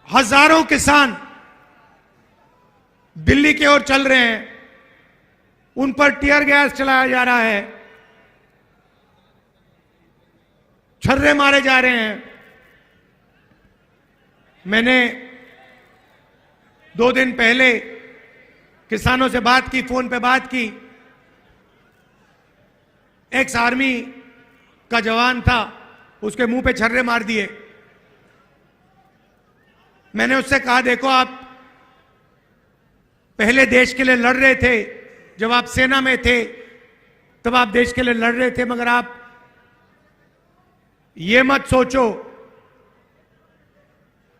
हजारों किसान दिल्ली की ओर चल रहे हैं, उन पर टीयर गैस चलाया जा रहा है, छर्रे मारे जा रहे हैं। मैंने 2 दिन पहले किसानों से बात की, फोन पे बात की। एक्स आर्मी का जवान था, उसके मुंह पे छर्रे मार दिए। मैंने उससे कहा, देखो आप पहले देश के लिए लड़ रहे थे, जब आप सेना में थे तब आप देश के लिए लड़ रहे थे, मगर आप ये मत सोचो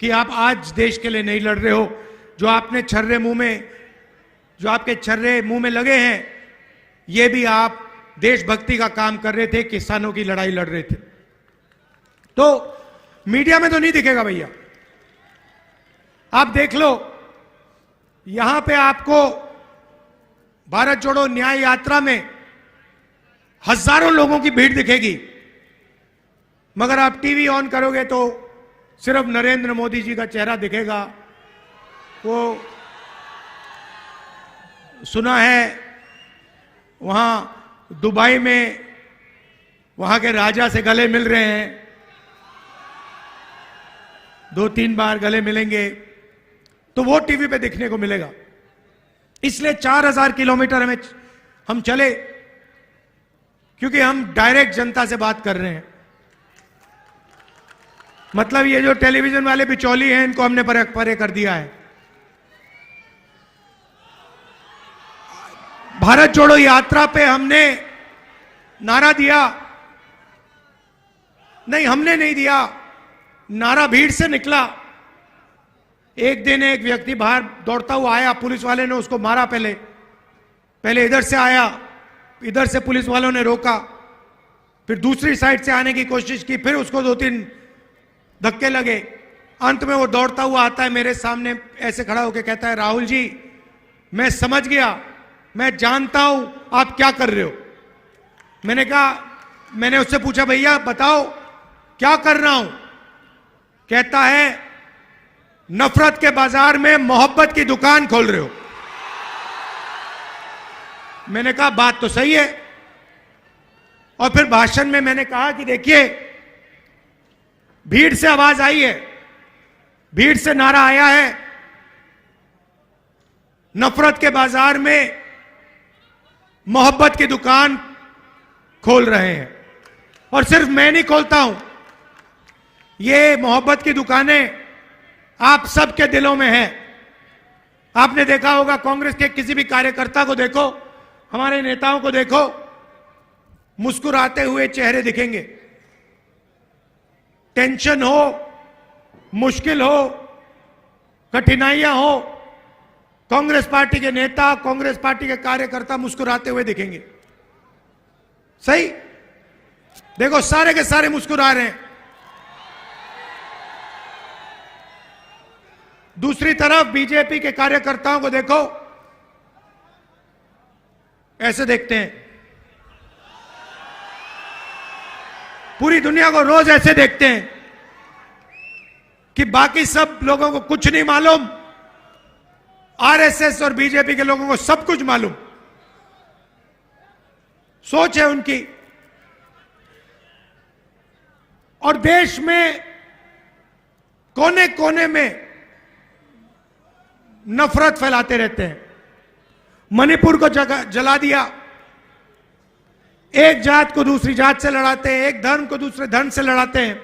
कि आप आज देश के लिए नहीं लड़ रहे हो। जो आपने छर्रे मुंह में, जो आपके छर्रे मुंह में लगे हैं, ये भी आप देशभक्ति का काम कर रहे थे, किसानों की लड़ाई लड़ रहे थे। तो मीडिया में तो नहीं दिखेगा भैया, आप देख लो, यहां पे आपको भारत जोड़ो न्याय यात्रा में हजारों लोगों की भीड़ दिखेगी, मगर आप टीवी ऑन करोगे तो सिर्फ नरेंद्र मोदी जी का चेहरा दिखेगा। वो सुना है वहां दुबई में वहां के राजा से गले मिल रहे हैं, 2-3 बार गले मिलेंगे, तो वो टीवी पे देखने को मिलेगा। इसलिए 4000 किलोमीटर हम चले, क्योंकि हम डायरेक्ट जनता से बात कर रहे हैं। मतलब ये जो टेलीविजन वाले बिचौली हैं, इनको हमने परे कर दिया है। भारत जोड़ो यात्रा पे हमने नारा दिया, नहीं हमने नहीं दिया, नारा भीड़ से निकला। एक दिन एक व्यक्ति बाहर दौड़ता हुआ आया, पुलिस वाले ने उसको मारा। पहले इधर से आया, इधर से पुलिस वालों ने रोका, फिर दूसरी साइड से आने की कोशिश की, फिर उसको 2-3 धक्के लगे। अंत में वो दौड़ता हुआ आता है मेरे सामने, ऐसे खड़ा होकर कहता है, राहुल जी मैं समझ गया, मैं जानता हूं आप क्या कर रहे हो। मैंने उससे पूछा, भैया बताओ क्या कर रहा हूं। कहता है, नफरत के बाजार में मोहब्बत की दुकान खोल रहे हो। मैंने कहा बात तो सही है। और फिर भाषण में मैंने कहा कि देखिए, भीड़ से आवाज आई है, भीड़ से नारा आया है, नफरत के बाजार में मोहब्बत की दुकान खोल रहे हैं। और सिर्फ मैं नहीं खोलता हूं, ये मोहब्बत की दुकानें आप सबके दिलों में है। आपने देखा होगा, कांग्रेस के किसी भी कार्यकर्ता को देखो, हमारे नेताओं को देखो, मुस्कुराते हुए चेहरे दिखेंगे। टेंशन हो, मुश्किल हो, कठिनाइयां हो, कांग्रेस पार्टी के नेता, कांग्रेस पार्टी के कार्यकर्ता मुस्कुराते हुए दिखेंगे। सही? देखो सारे के सारे मुस्कुरा रहे हैं। दूसरी तरफ बीजेपी के कार्यकर्ताओं को देखो, ऐसे देखते हैं। पूरी दुनिया को रोज ऐसे देखते हैं कि बाकी सब लोगों को कुछ नहीं मालूम, आरएसएस और बीजेपी के लोगों को सब कुछ मालूम। सोच है उनकी। और देश में कोने कोने में नफरत फैलाते रहते हैं। मणिपुर को जला दिया, एक जात को दूसरी जात से लड़ाते हैं, एक धर्म को दूसरे धर्म से लड़ाते हैं।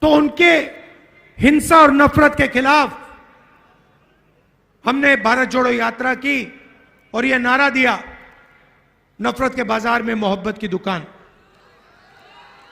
तो उनके हिंसा और नफरत के खिलाफ हमने भारत जोड़ो यात्रा की और यह नारा दिया, नफरत के बाजार में मोहब्बत की दुकान।